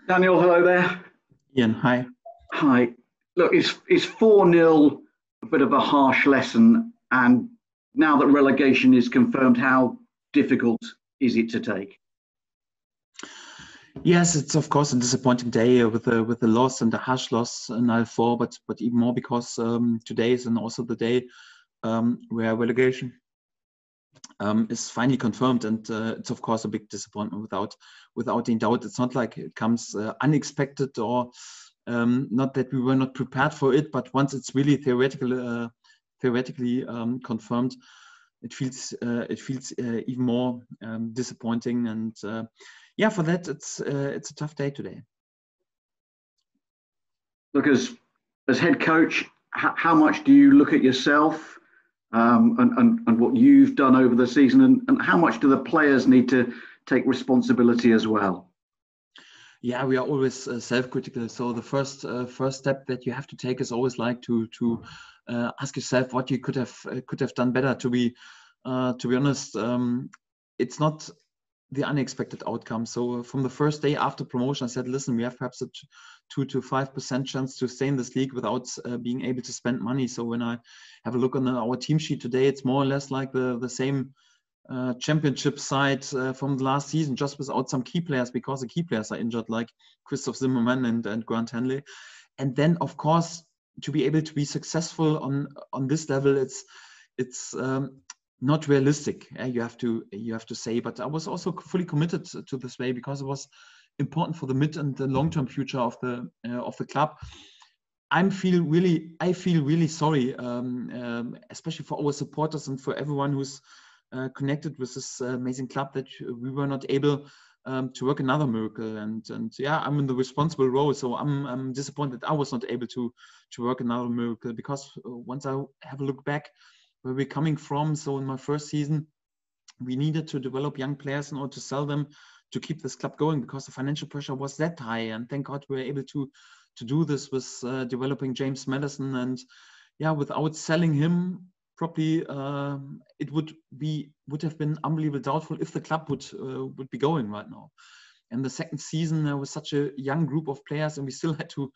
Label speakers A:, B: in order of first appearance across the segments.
A: Daniel, hello there.
B: Ian, hi.
A: Hi. Look, it's 4-0, a bit of a harsh lesson. And now that relegation is confirmed, how difficult is it to take?
B: Yes, it's of course a disappointing day with the loss and the harsh loss in L4, but even more because today is and also the day where relegation is finally confirmed, and it's of course a big disappointment without any doubt. It's not like it comes unexpected or not that we were not prepared for it, but once it's really theoretically confirmed, it feels even more disappointing. And yeah, for that it's a tough day today.
A: Look, as head coach, how much do you look at yourself and what you've done over the season, and how much do the players need to take responsibility as well?
B: Yeah, we are always self-critical. So the first step that you have to take is always like to ask yourself what you could have done better. To be honest, it's not the unexpected outcome. So from the first day after promotion, I said, listen, we have perhaps a 2 to 5% chance to stay in this league without being able to spend money. So when I have a look on our team sheet today, it's more or less like the same championship side from the last season, just without some key players, because the key players are injured, like Christoph Zimmermann and Grant Hanley. And then, of course, to be able to be successful on this level, it's not realistic. You have to say. But I was also fully committed to this way because it was important for the mid and the long-term future of the club. I feel really sorry, especially for our supporters and for everyone who's connected with this amazing club, that we were not able to work another miracle. And yeah, I'm in the responsible role, so I'm disappointed I was not able to work another miracle, because once I have a look back where we're coming from, so in my first season, we needed to develop young players in order to sell them to keep this club going, because the financial pressure was that high. And thank God we were able to do this with developing James Madison. And yeah, without selling him probably it would have been unbelievably doubtful if the club would be going right now. And the second season with such a young group of players, and we still had to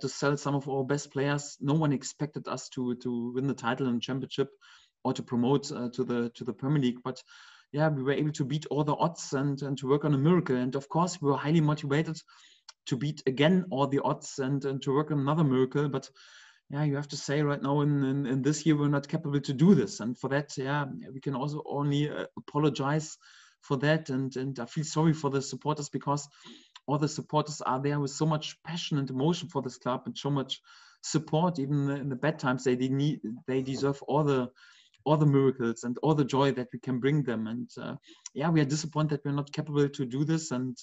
B: sell some of our best players. No one expected us to win the title and championship or to promote to the Premier League. But yeah, we were able to beat all the odds and to work on a miracle. And of course, we were highly motivated to beat again all the odds and to work on another miracle. But yeah, you have to say right now in this year we're not capable to do this, and for that, yeah, we can also only apologize for that. And I feel sorry for the supporters, because all the supporters are there with so much passion and emotion for this club and so much support, even in the bad times. They deserve all the miracles and all the joy that we can bring them. And yeah, we are disappointed that we're not capable to do this. And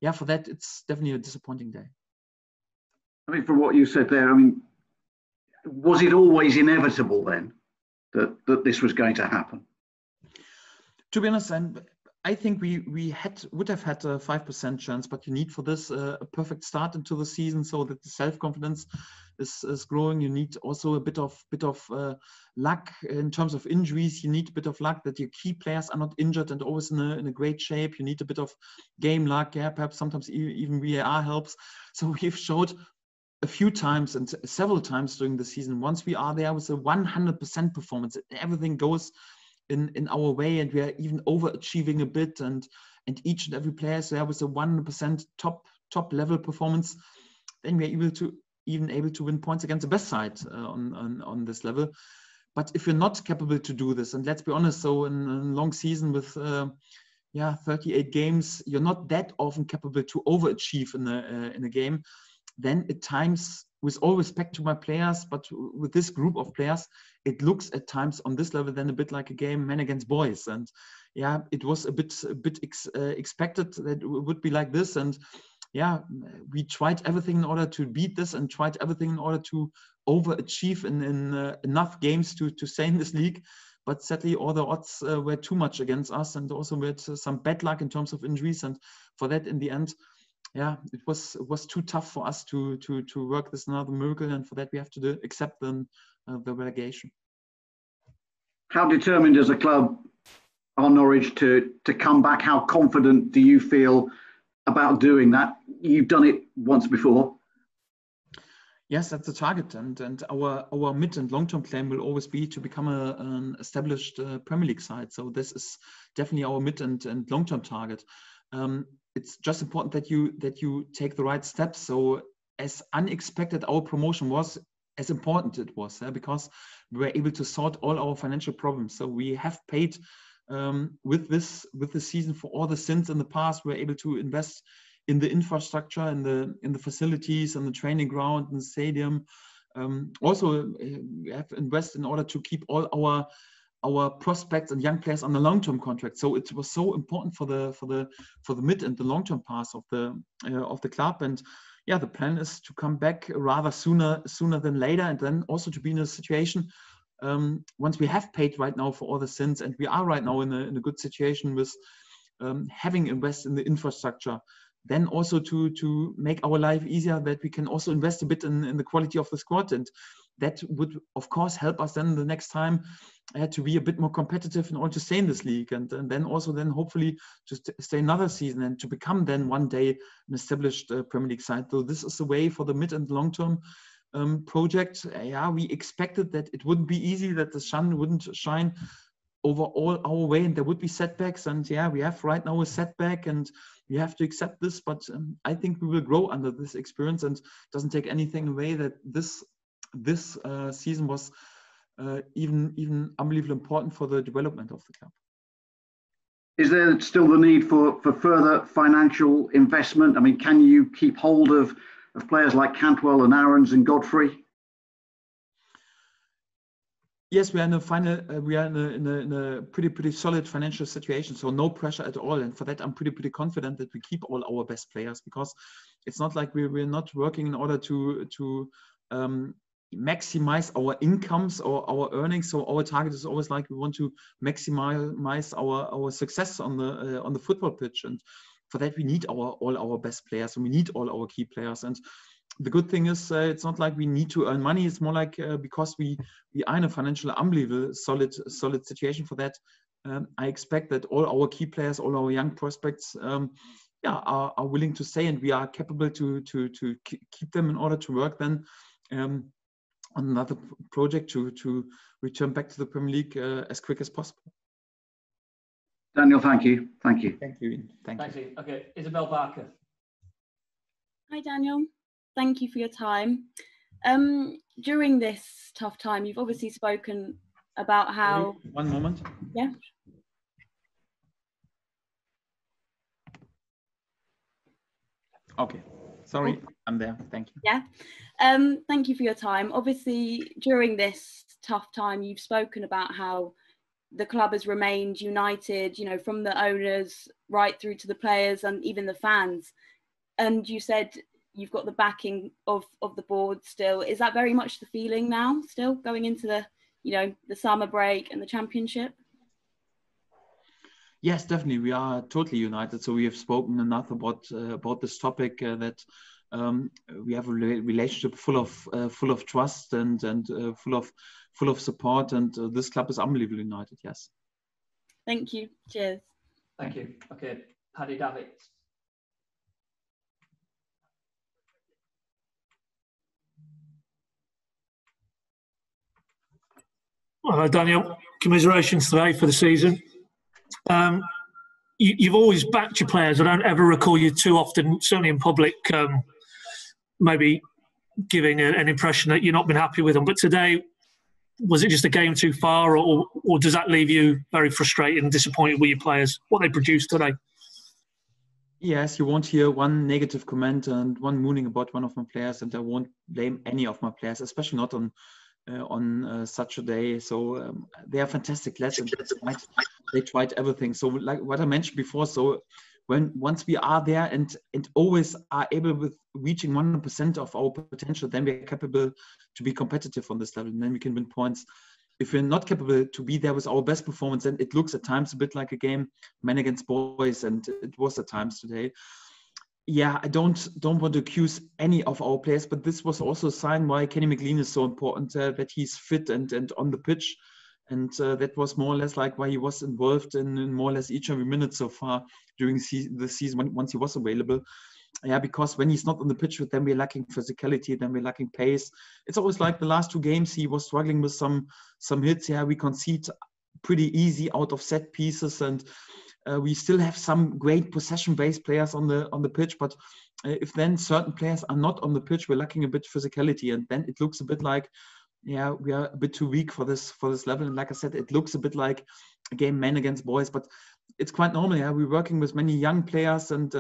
B: yeah, for that, it's definitely a disappointing day.
A: I mean, from what you said there, I mean, was it always inevitable then that this was going to happen?
B: To be honest, I think we would have had a 5% chance, but you need for this a perfect start into the season, so that the self-confidence is growing. You need also a bit of luck in terms of injuries. You need a bit of luck that your key players are not injured and always in a great shape. You need a bit of game luck. Yeah, perhaps sometimes even VAR helps. So we've showed a few times and several times during the season, once we are there with a 100% performance, everything goes in our way, and we are even overachieving a bit, and each and every player is there with a 100% top level performance, then we are able to win points against the best side on this level. But if you're not capable to do this, and let's be honest, so in a long season with 38 games, you're not that often capable to overachieve in a game. Then at times, with all respect to my players, but with this group of players, it looks at times on this level then a bit like a game men against boys. And yeah, it was a bit expected that it would be like this. And yeah, we tried everything in order to beat this, and tried everything in order to overachieve in enough games to stay in this league. But sadly, all the odds were too much against us, and also we had some bad luck in terms of injuries. And for that, in the end, yeah, it was too tough for us to work this another miracle, and for that we have to accept the relegation.
A: How determined as a club are Norwich to come back? How confident do you feel about doing that? You've done it once before.
B: Yes, that's the target, and our mid and long-term plan will always be to become an established Premier League side. So this is definitely our mid and long-term target. It's just important that you take the right steps. So as unexpected our promotion was, as important it was, because we were able to sort all our financial problems. So we have paid with the season for all the sins in the past. We're able to invest in the infrastructure, in the facilities, and the training ground, and the stadium. Also, we have invested in order to keep all our prospects and young players on the long-term contract. So it was so important for the mid and the long-term pass of the club. And yeah, the plan is to come back rather sooner than later, and then also to be in a situation once we have paid right now for all the sins, and we are right now in a good situation with having invested in the infrastructure, then also to make our life easier, that we can also invest a bit in the quality of the squad. And that would, of course, help us then the next time to be a bit more competitive in order to stay in this league. And then hopefully to stay another season and to become then one day an established Premier League side. So this is the way for the mid and long-term project. Yeah, we expected that it wouldn't be easy, that the sun wouldn't shine over all our way, and there would be setbacks. And yeah, we have right now a setback, and we have to accept this. But I think we will grow under this experience, and doesn't take anything away that this season was even unbelievably important for the development of the club.
A: Is there still the need for further financial investment? I mean, can you keep hold of players like Cantwell and Aarons and Godfrey?
B: Yes, we are in a pretty solid financial situation, so no pressure at all. And for that, I'm pretty confident that we keep all our best players, because it's not like we're not working in order to maximize our incomes or our earnings. So our target is always like we want to maximize our success on the football pitch, and for that we need all our best players, and we need all our key players. And the good thing is it's not like we need to earn money. It's more like because we are in a financially unbelievable solid situation. For that, I expect that all our key players, all our young prospects, are willing to stay, and we are capable to keep them in order to work then on another project to return back to the Premier League as quick as possible.
A: Daniel, thank you.
B: Thank you. Thank you.
C: Okay, Isabel Barker.
D: Hi, Daniel. Thank you for your time. During this tough time, you've obviously spoken about how...
B: One moment.
D: Yeah.
B: Okay. Sorry, I'm there. Thank you.
D: Yeah. Thank you for your time. Obviously, during this tough time, you've spoken about how the club has remained united, you know, from the owners right through to the players and even the fans. And you said you've got the backing of the board still. Is that very much the feeling now, still going into the summer break and the championship?
B: Yes, definitely. We are totally united. So we have spoken enough about this topic that we have a relationship full of trust and full of support, and this club is unbelievably united. Yes.
D: Thank you. Cheers.
C: Thank you. Okay, Paddy Davitt.
E: Well, Daniel, commiserations today for the season. You've always backed your players. I don't ever recall you too often, certainly in public, maybe giving an impression that you've not been happy with them. But today, was it just a game too far, or does that leave you very frustrated and disappointed with your players, what they produced today?
B: Yes, you won't hear one negative comment and one mooning about one of my players, and I won't blame any of my players, especially not on such a day. So they are fantastic lads, and they tried everything. So like what I mentioned before, so once we are there and always are able with reaching 100% of our potential, then we're capable to be competitive on this level, and then we can win points. If we're not capable to be there with our best performance, then it looks at times a bit like a game men against boys, and it was at times today. Yeah, I don't want to accuse any of our players, but this was also a sign why Kenny McLean is so important, that he's fit and on the pitch. And that was more or less like why he was involved in more or less each and every minute so far during the season once he was available. Yeah, because when he's not on the pitch, then we're lacking physicality, then we're lacking pace. It's always like the last 2 games he was struggling with some hits. Yeah, we concede pretty easy out of set pieces, and we still have some great possession-based players on the pitch. But if then certain players are not on the pitch, we're lacking a bit physicality, and then it looks a bit like, yeah, we are a bit too weak for this level. And like I said, it looks a bit like a game men against boys, but it's quite normal. Yeah, we're working with many young players, and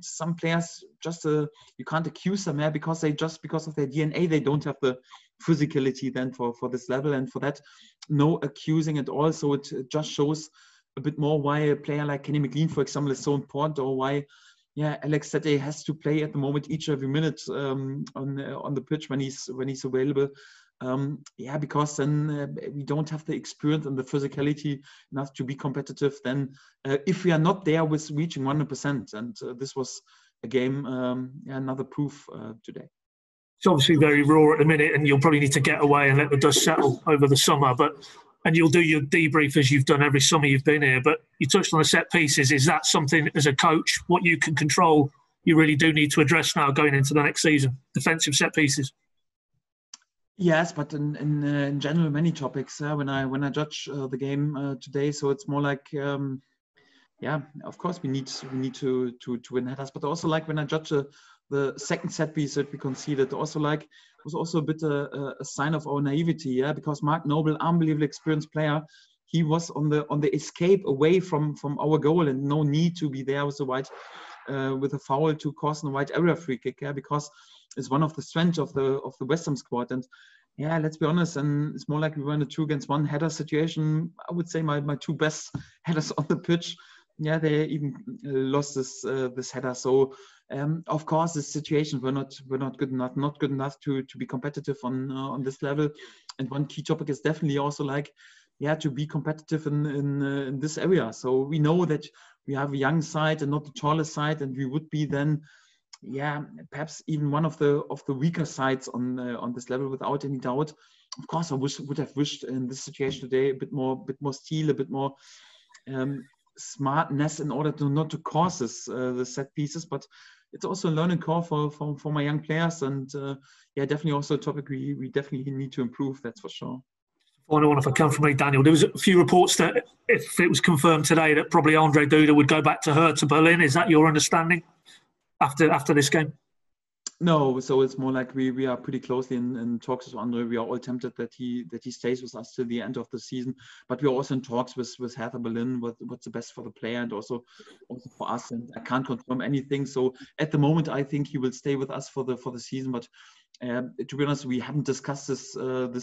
B: some players just you can't accuse them, yeah, because of their DNA they don't have the physicality then for this level, and for that no accusing at all. So it just shows a bit more why a player like Kenny McLean, for example, is so important, or why Alex Sete has to play at the moment each every minute on the pitch when he's available. Because then we don't have the experience and the physicality enough to be competitive then if we are not there with reaching 100%. And this was a game, another proof today.
E: It's obviously very raw at the minute, and you'll probably need to get away and let the dust settle over the summer. And you'll do your debrief as you've done every summer you've been here. But you touched on the set pieces. Is that something, as a coach, what you can control, you really do need to address now going into the next season? Defensive set pieces.
B: Yes, but in general, many topics. When I judge the game today, so it's more like, of course we need to win headers, but also like when I judge the second set piece that we conceded, also like it was also a bit a sign of our naivety, because Mark Noble, unbelievably experienced player, he was on the escape away from our goal, and no need to be there with a foul to cause a wide area free kick, because it's one of the strengths of the West Ham squad. And let's be honest, and it's more like we were in a 2-against-1 header situation. I would say my 2 best headers on the pitch, they even lost this header. So of course the situations were not good enough to be competitive on this level. And one key topic is definitely also like to be competitive in this area. So we know that we have a young side and not the tallest side, and we would be then perhaps even one of the weaker sides on this level, without any doubt. Of course, I would have wished in this situation today a bit more steel, a bit more smartness in order to not to cause the set pieces. But it's also a learning curve for my young players, and definitely also a topic we definitely need to improve. That's for sure.
E: Final one, if I can, from me, Daniel. There was a few reports that if it was confirmed today that probably Andre Duda would go back to Hertha Berlin. Is that your understanding after this game?
B: No, so it's more like we are pretty closely in talks with Andre. We are all tempted that he stays with us till the end of the season, but we are also in talks with Hertha Berlin what's the best for the player and also for us. And I can't confirm anything. So at the moment, I think he will stay with us for the season. But to be honest, we haven't discussed this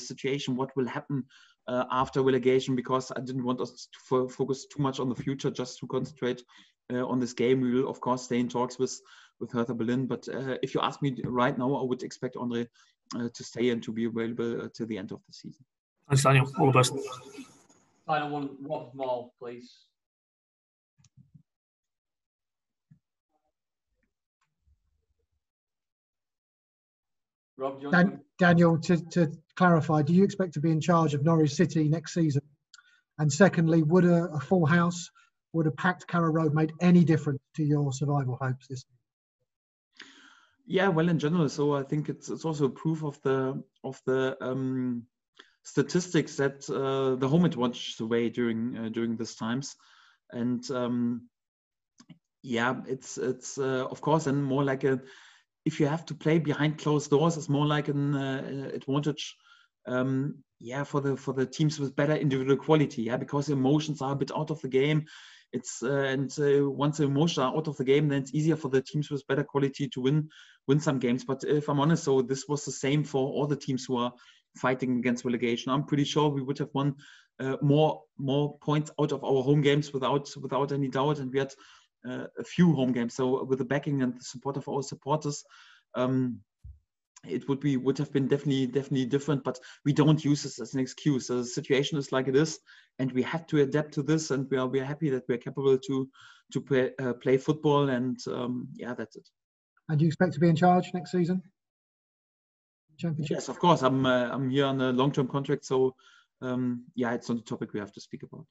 B: situation. What will happen after relegation? Because I didn't want us to focus too much on the future, just to concentrate on this game. We will of course stay in talks with Hertha Berlin, but if you ask me right now, I would expect Andre to stay and to be available till the end of the season.
E: Thanks, Daniel. All the best.
C: Final one, Rob Moll, please. Rob,
F: Daniel, to clarify, do you expect to be in charge of Norwich City next season? And secondly, would a full house, would a packed Carrow Road made any difference to your survival hopes this season?
B: Yeah, well, in general, so I think it's also a proof of the statistics that the home advantage away during these times, and it's of course, and more like if you have to play behind closed doors, it's more like an advantage. For the teams with better individual quality, because emotions are a bit out of the game. It's once the emotions are out of the game, then it's easier for the teams with better quality to win some games. But if I'm honest, so this was the same for all the teams who are fighting against relegation. I'm pretty sure we would have won more points out of our home games without any doubt. And we had a few home games. So with the backing and the support of our supporters, it would have been definitely different, but we don't use this as an excuse. So the situation is like it is, and we have to adapt to this. And we are happy that we are capable to play football. And that's it.
F: And do you expect to be in charge next season?
B: Yes, of course. I'm here on a long-term contract, so yeah, it's not a topic we have to speak about.